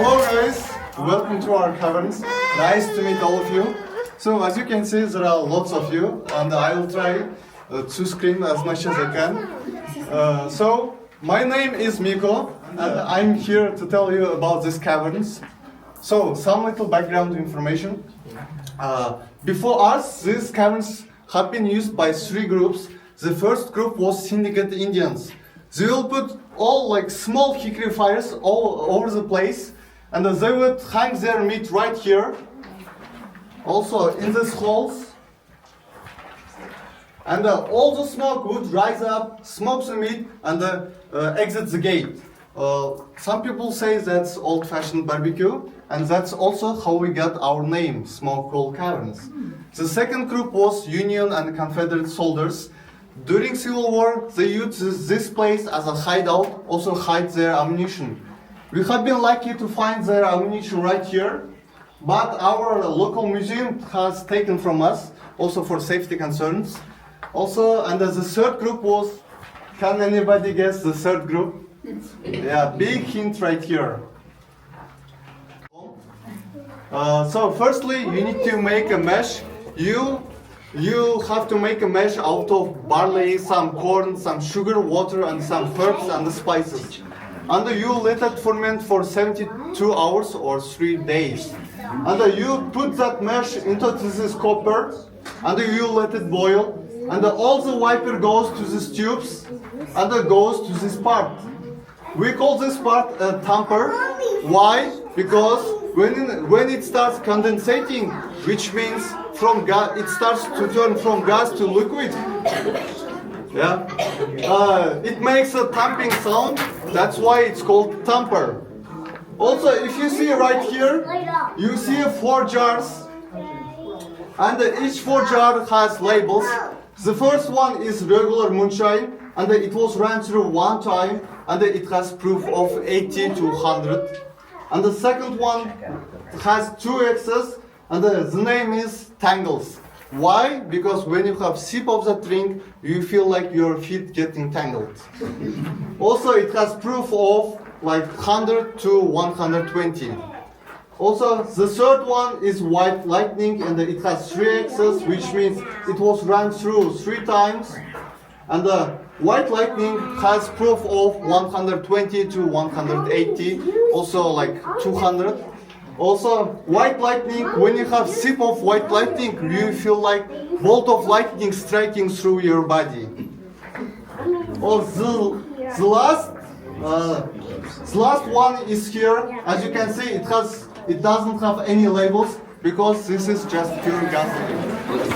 Hello guys, welcome to our caverns. Nice to meet all of you. So as you can see, there are lots of you, and I will try to scream as much as I can. So my name is Miko, and I'm here to tell you about these caverns. So some little background information. Before us, these caverns have been used by three groups. The first group was Syndicate Indians. They will put all like small hickory fires all over the place, and they would hang their meat right here, also in these holes. And all the smoke would rise up, smoke the meat, and exit the gate. Some people say that's old-fashioned barbecue, and that's also how we got our name, Smoke Holes Caverns. The second group was Union and Confederate soldiers. During Civil War, they used this place as a hideout, also hide their ammunition. We have been lucky to find their ammunition right here, but our local museum has taken from us, also for safety concerns. Also, and the third group was, can anybody guess the third group? Yeah, big hint right here. So firstly, you need to make a mesh. You have to make a mesh out of barley, some corn, some sugar, water, and some herbs and spices. And you let it ferment for 72 hours or 3 days. And you put that mesh into this copper, and you let it boil. And all the vapor goes to these tubes, and it goes to this part. We call this part a tamper. Why? Because when it starts condensating, which means from gas, it starts to turn from gas to liquid. Yeah, it makes a tamping sound. That's why it's called tamper. Also, if you see right here, you see 4 jars, and each 4 jar has labels. The first one is regular moonshine, and it was run through one time, and it has proof of 80 to 100. And the second one has 2 X's, and the name is Tangles. Why? Because when you have sip of that drink, you feel like your feet getting tangled. Also, it has proof of like 100 to 120. Also, the third one is White Lightning, and it has 3 X's, which means it was run through 3 times. And the White Lightning has proof of 120 to 180, also like 200. Also, White Lightning, when you have sip of White Lightning, you feel like bolt of lightning striking through your body. Also, the last one is here. As you can see, it doesn't have any labels because this is just pure gasoline. What is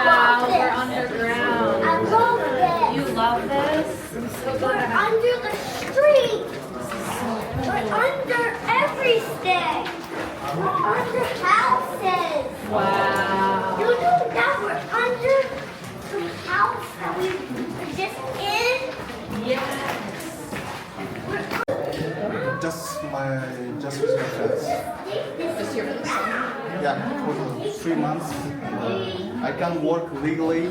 Wow, we're underground. I love it. You love this? I'm so We're glad. under the street. We're under everything. We're under houses. Wow. You know that we're under the house that we were just in? Yes. Just with my friends. Just your first one? Yeah, for 3 months. I can work legally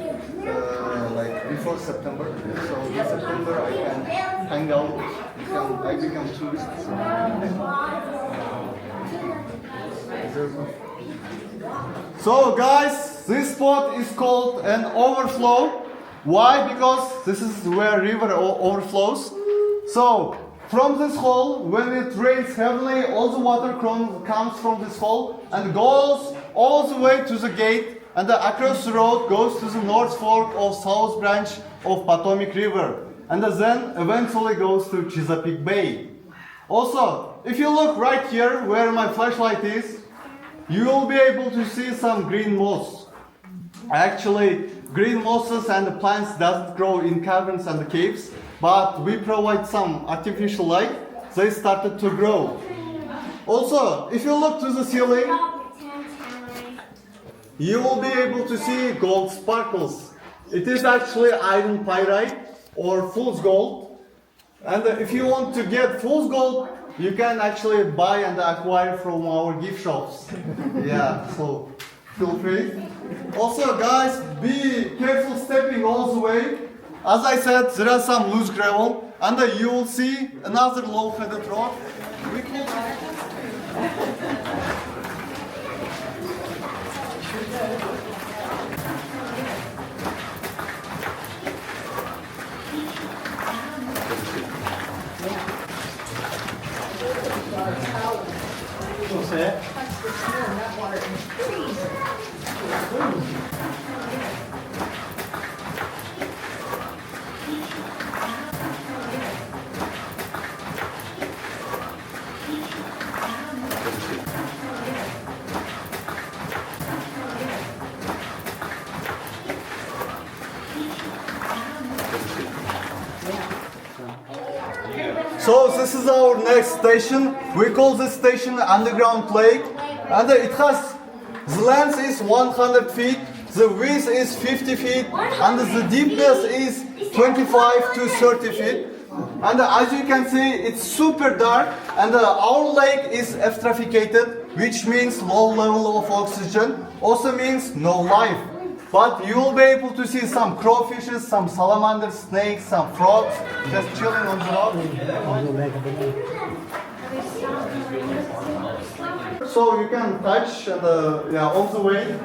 like before September. So in September I can hang out. I become tourist. So guys, this spot is called an overflow. Why? Because this is where river overflows. So from this hole, when it rains heavily, all the water comes from this hole and goes all the way to the gate, and across the road goes to the north fork of south branch of Potomac River, and then eventually goes to Chesapeake Bay. Also, if you look right here where my flashlight is, you will be able to see some green moss. Actually, green mosses and plants doesn't grow in caverns and caves, but we provide some artificial light. They started to grow. Also, if you look to the ceiling, you will be able to see gold sparkles. It is actually iron pyrite or fool's gold. And if you want to get fool's gold, you can actually buy and acquire from our gift shops. Yeah, so feel free. Also, guys, be careful stepping all the way. As I said, there are some loose gravel, and you will see another low-headed rock. We call So this is our next station. We call this station Underground Lake, and it has the length is 100 feet, the width is 50 feet, and the deepness is 25 to 30 feet. And as you can see, it's super dark, and our lake is eutrophicated, which means low level of oxygen, also means no life. But you will be able to see some crayfishes, some salamanders, snakes, some frogs just chilling on the rock. So you can touch and yeah, on the way.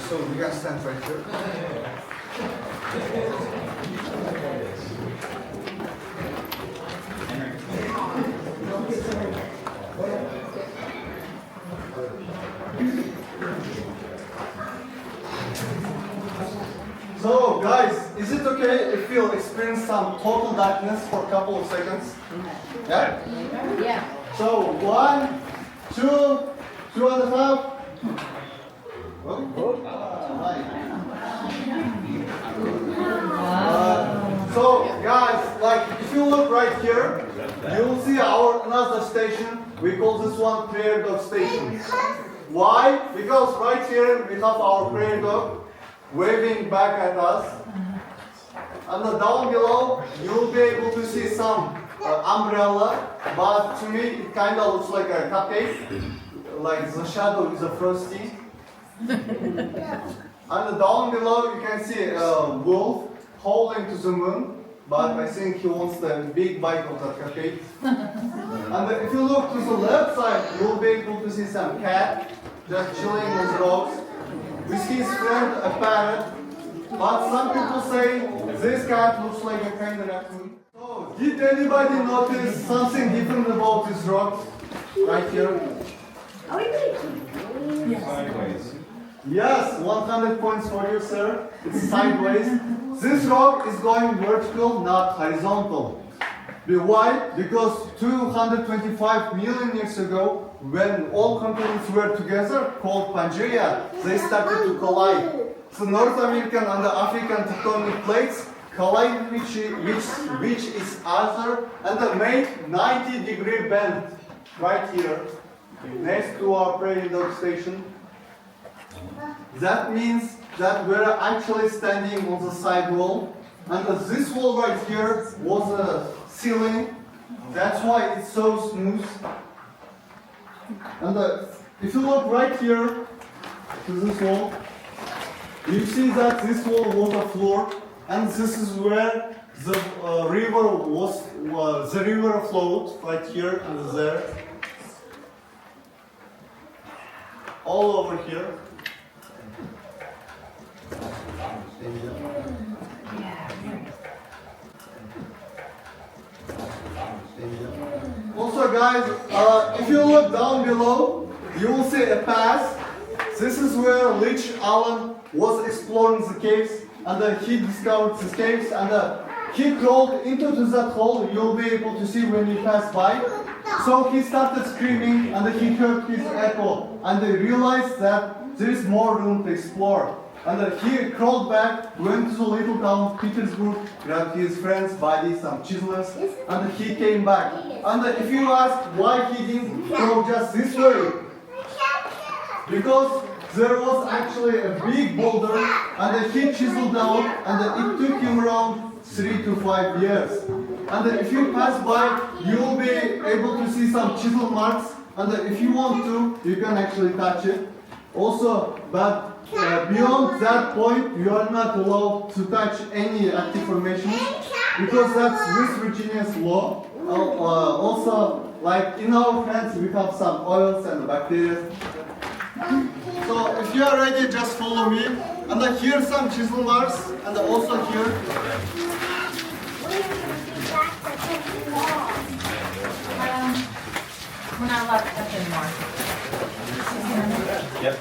So you can stand right here. So guys, is it okay if we'll experience some total darkness for a couple of seconds? Yeah? Yeah. So 1, 2, 2.5. So guys, like if you look right here, you will see our another station. We call this one prayer dog station. Why? Because right here we have our prayer dog waving back at us. And down below you will be able to see some umbrella, but to me it kind of looks like a cupcake, like the shadow is a frosty. And down below you can see a wolf holding to the moon, but I think he wants the big bite of that cupcake. And if you look to the left side, you'll be able to see some cat just chilling on the rocks with his friend a parrot. But some people say this cat looks like a kind of raccoon. So, did anybody notice something different about these rocks right here? Yes, 100 points for you, sir. It's sideways. This rock is going vertical, not horizontal. Why? Because 225 million years ago, when all continents were together, called Pangaea, they started to collide. The North American and the African tectonic plates collide which each other and made 90-degree bend right here, next to our praying dog station. That means that we're actually standing on the side wall, and this wall right here was a ceiling. That's why it's so smooth. And if you look right here to this wall, you see that this wall was a floor, and this is where the river was. The river flowed right here and there, all over here. Also, guys, if you look down below, you will see a path. This is where Leech Allen was exploring the caves, and he discovered these caves, and he crawled into that hole. You'll be able to see when you pass by. So he started screaming, and he heard his echo, and he realized that there is more room to explore. And he crawled back, went to the little town of Petersburg, grabbed his friend's body, some chisels, and he came back. And if you ask why he didn't go just this way, because there was actually a big boulder, and he chiseled down, and it took him around 3 to 5 years. And if you pass by, you will be able to see some chisel marks, and if you want to, you can actually touch it. Also, but beyond that point, you are not allowed to touch any active formations, because that's West Virginia's law. Also, like in our hands, we have some oils and bacteria. So if you are ready, just follow me. And here some chisel marks, and also here. We're not allowed to touch anymore. Yep.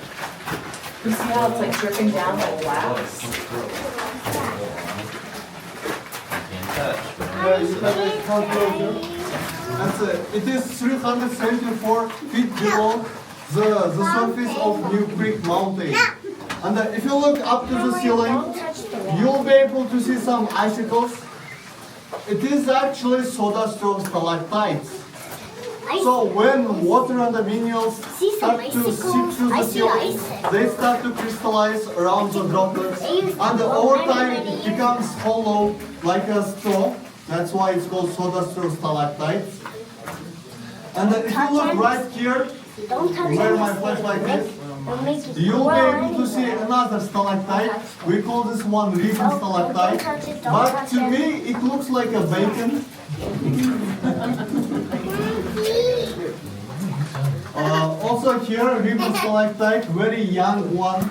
You see how it's like dripping down like wax? And it is 374 feet below the surface of New Creek Mountain. And if you look up to the ceiling, you'll be able to see some icicles. It is actually soda straw stalactites. So when water and the minerals start to seep through the ceiling, they start to crystallize around the droplets, and over time it becomes hollow like a straw. That's why it's called soda straw stalactites. And if you look right here, where my flashlight is, you'll be able to see another stalactite. We call this one ribbon stalactite, but to me it looks like a bacon. Also here, ribbon stalactite, very young one.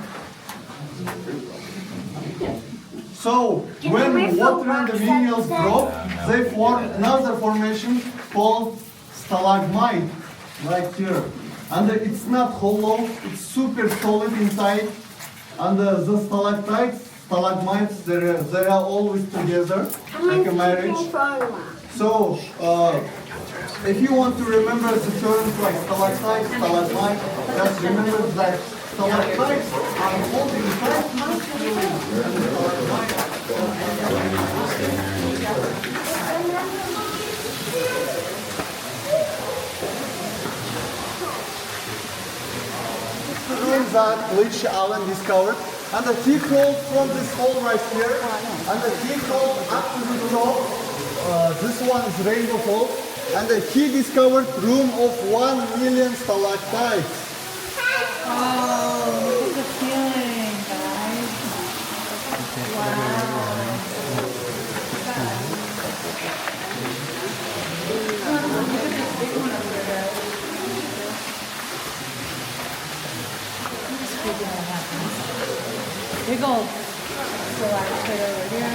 So when water and the minerals drop, they form another formation called stalagmite, right here. And it's not hollow, it's super solid inside. And the stalactites, stalagmites, they are always together, like a marriage. So, if you want to remember the terms like stalactite, stalagmite, just remember that stalactites are holding tight to the ceiling, and stalagmites. That Leech Allen discovered, and he crawled from this hole right here, and he crawled up to the top. This one is Rainbow Hole, and he discovered room of 1 million stalactites. Oh, look at the ceiling, guys. Wow. Look at this big one over there, guys. Big old stalactite over here.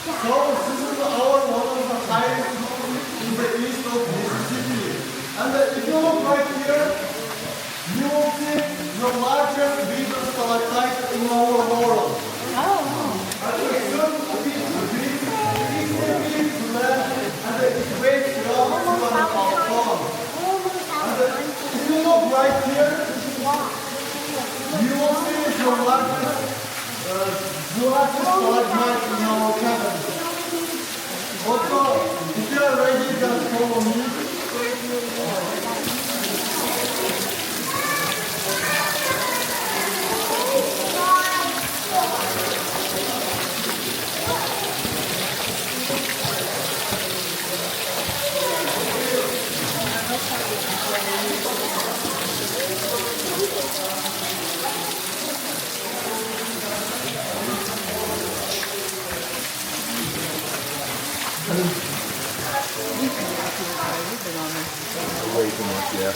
So this is our one of the highest in the east of Mississippi. And if you look right here, you will see the largest river stalactite in our world. Oh. And it's 30 feet deep, 60 feet length, and it weighs around 2.5 tons. And if you look right here, you will see the largest stalagmite in our caverns. Also, if you are ready, just follow me. Way too much, yeah.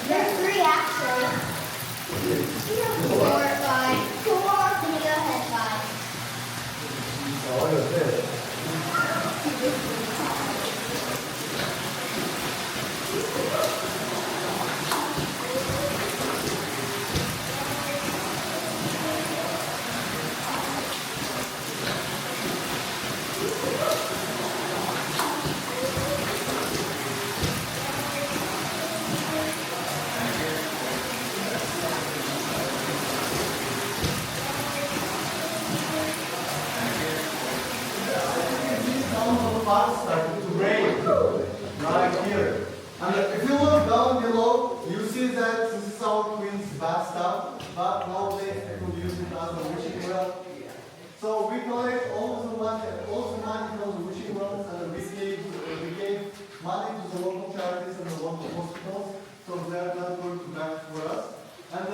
There's three actually. 4, 5. 4. Can you go ahead, 5? Some of the parts started to break right here. And if you look down below, you see that this is our queen's bathtub, but nowadays people use it as a wishing well. So we collect all the money from the wishing wells, and we gave money to the local charities and the local hospitals, so they are not going to back for us. And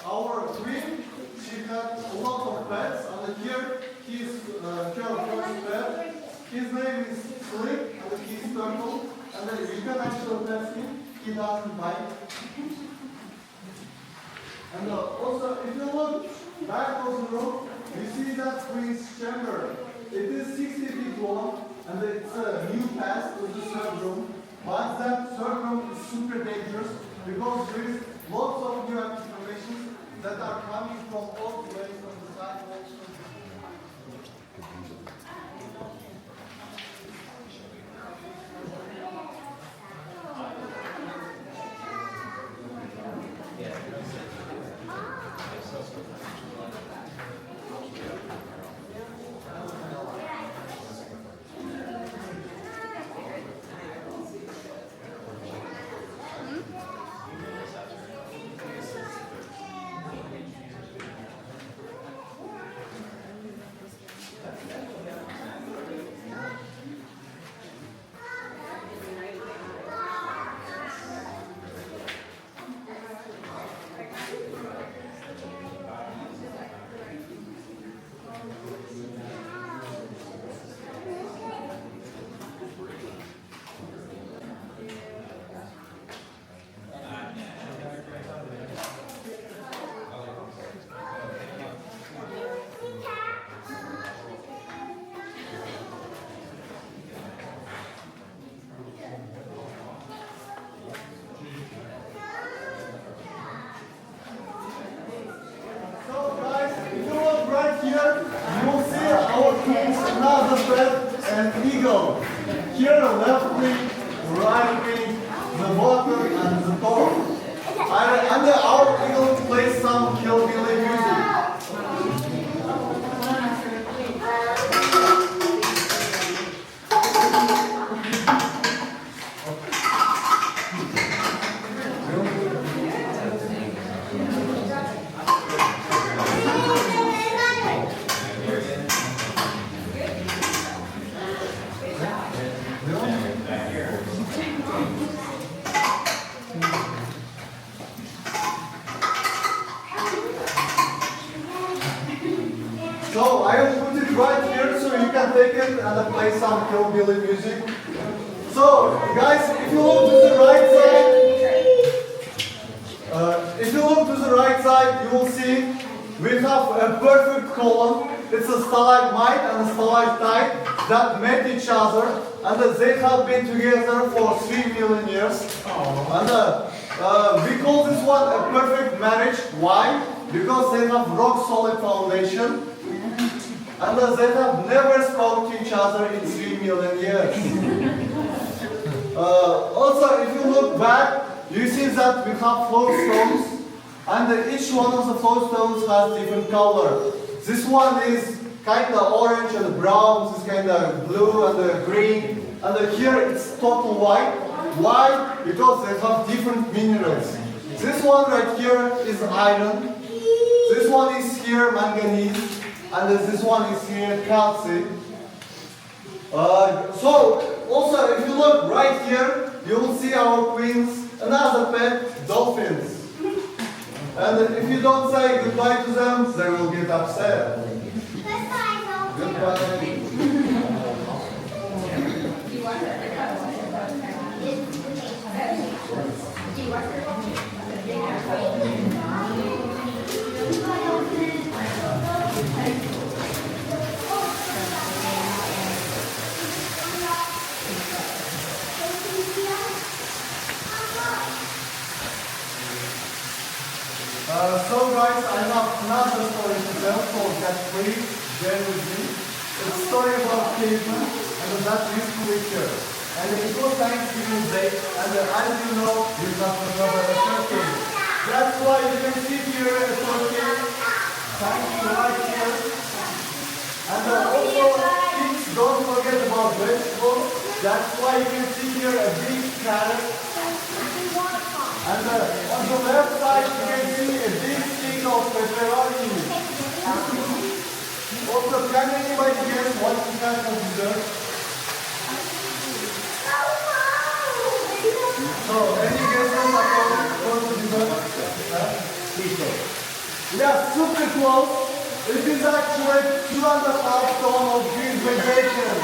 our queen, she had a lot of pets, and here he's her first pet. His name is Slick, and he's turtle, and then you can actually test him. He doesn't bite. And also, if you look back of the room, you see that queen's chamber. It is 60 feet long, and it's a new pass to the third room. But that third room is super dangerous because there is lots of new information that are coming from all the way from the sidewalks. And eagle. Here left wing, right wing, the bottom and the top. Under our eagle plays some hillbilly music. So I will put it right here so you can take it and play some hillbilly music. So, guys, if you look to the right side, you will see we have a perfect column. It's a stalagmite and a stalactite that met each other, and they have been together for 3 million years. And we call this one a perfect marriage. Why? Because they have rock solid foundation, and they have never spoke to each other in 3 million years. Also, if you look back, you see that we have flow stones, and each one of the flow stones has different color. This one is kind of orange and brown, this is kind of blue and green, and here it's total white. Why? Because they have different minerals. This one right here is iron, this one is here manganese, and this one is here calcium. So, also if you look right here, you will see our queens, another pet, dolphins. And if you don't say goodbye to them, they will get upset. Goodbye. So guys, I have another story to tell, so get free, bear with me. It's a story about cavemen and that is picture. And it was Thanksgiving Day, and as you know, we have another turkey. That's why you can see here a turkey, thank you right here. And also, kids, don't forget about vegetables. That's why you can see here a big carrot. And on the left side, you can see a big stick of pepperoni. Also, can anybody guess what is that of dessert? So, any guesses about the dessert? Yeah, super close. It is actually 2.5 tons of green vegetation.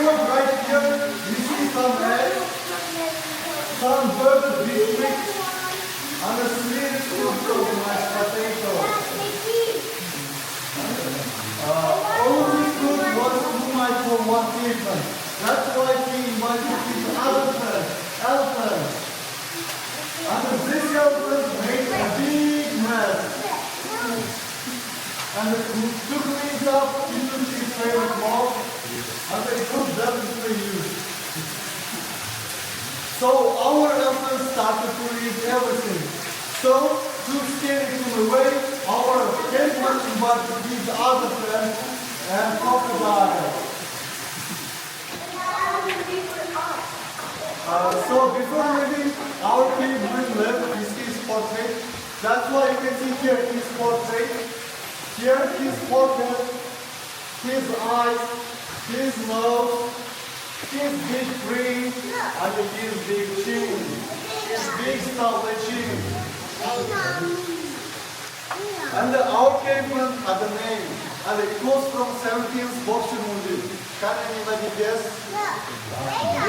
Right here, you see some eggs, some burger biscuits, and a sweet soup of mashed potatoes. All of this food was too much for one person. That's why we invited these elephants. And this elephant made a big mess. And to clean it up, he took his favorite mop. And they could definitely use. So our elephants started to eat everything. So to scare it away, our elephant invited these other friends and crocodiles. So before leaving, our cave left is his portrait. That's why you can see here his portrait. Here his forehead, his eyes, his nose, his big tree, and his big chin, his big stubby chin. And our caveman had a name, and it was from 17th boxing movie. Can anybody guess?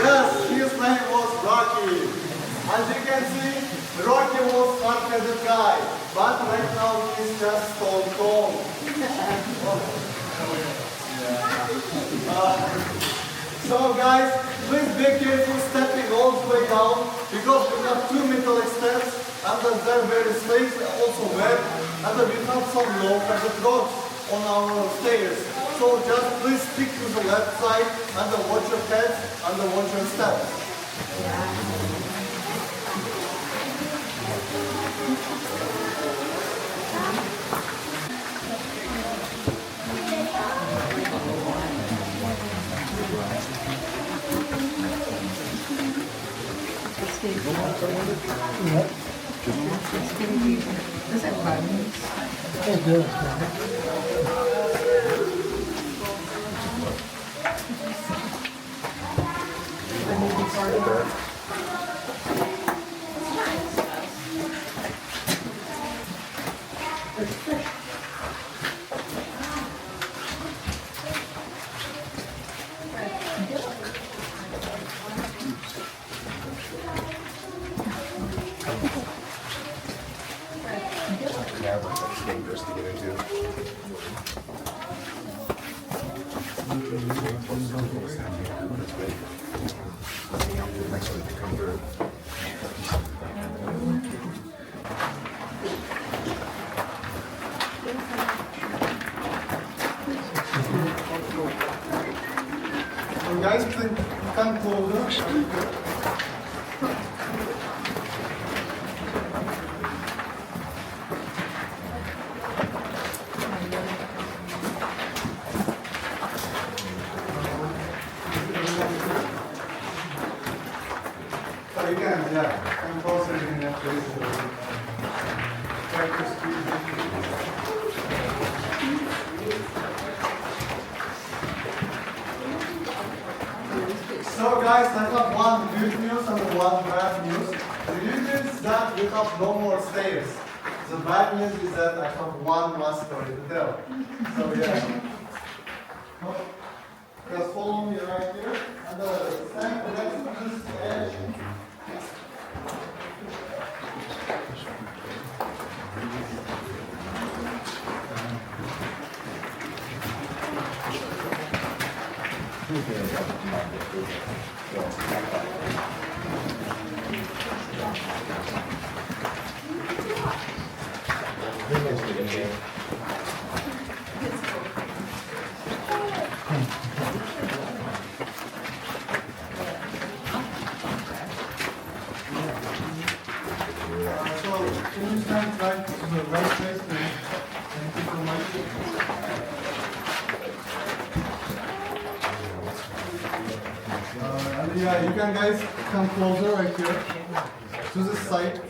Yes, his name was Rocky. As you can see, Rocky was hard-headed guy, but right now he's just stone cold. So guys, please be careful stepping all the way down because we have 2 metallic steps and they're very safe, also wet, and we have some low-carpet rocks on our stairs. So just please stick to the left side and watch your heads and watch your steps. Does it run? It does. dangerous to get into. Next week to come through. So guys, please come closer. So you can, yeah, come closer in that place. Practice. So guys, I have one good news and one bad news. The good news is that we have no more stairs. The bad news is that I have one last story to tell. So yeah. Just follow me right here. And stand next to this edge. So, can you stand right to the right place? Thank you so much. And yeah, you can guys come closer right here to this side.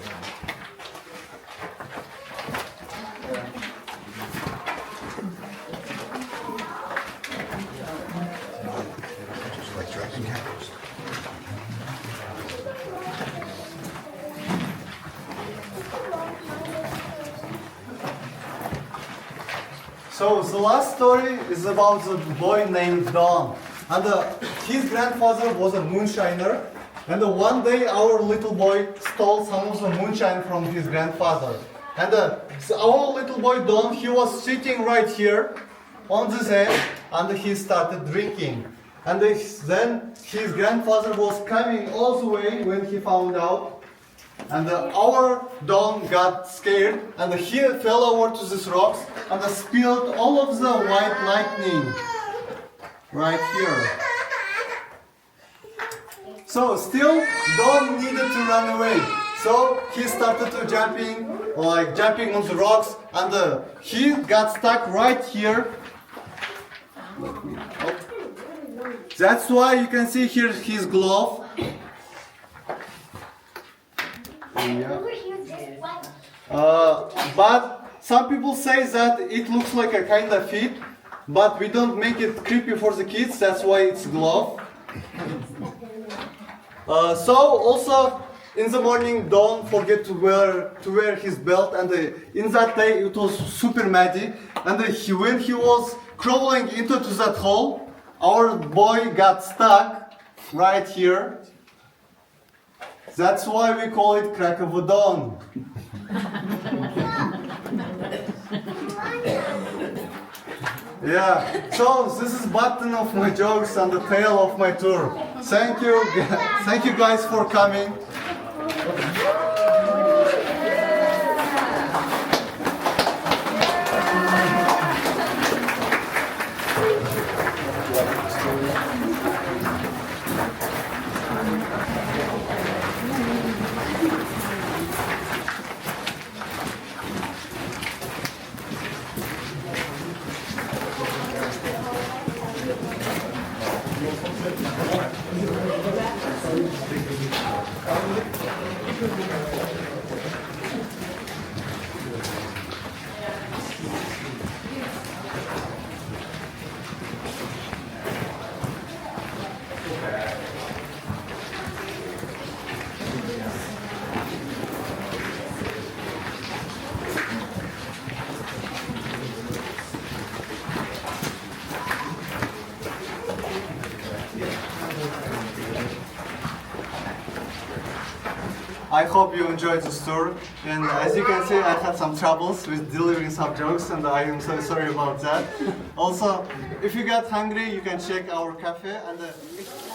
So the last story is about the boy named Don. And his grandfather was a moonshiner. And one day our little boy stole some of the moonshine from his grandfather. And so our little boy Don, he was sitting right here on this edge and he started drinking. And then his grandfather was coming all the way when he found out. And our Don got scared and he fell over to these rocks and spilled all of the white lightning right here. So still Don needed to run away. So he started to jumping on the rocks and he got stuck right here. That's why you can see here his glove. Yeah. But some people say that it looks like a kind of feet, but we don't make it creepy for the kids. That's why it's glove. So also in the morning, don't forget to wear his belt. And in that day, it was super muddy. And when he was crawling into that hole, our boy got stuck right here. That's why we call it crack of a dawn. Yeah, so this is button of my jokes and the tail of my tour. Thank you guys for coming. I hope you enjoyed the tour. And as you can see, I had some troubles with delivering some jokes, and I am so sorry about that. Also, if you get hungry, you can check our cafe and.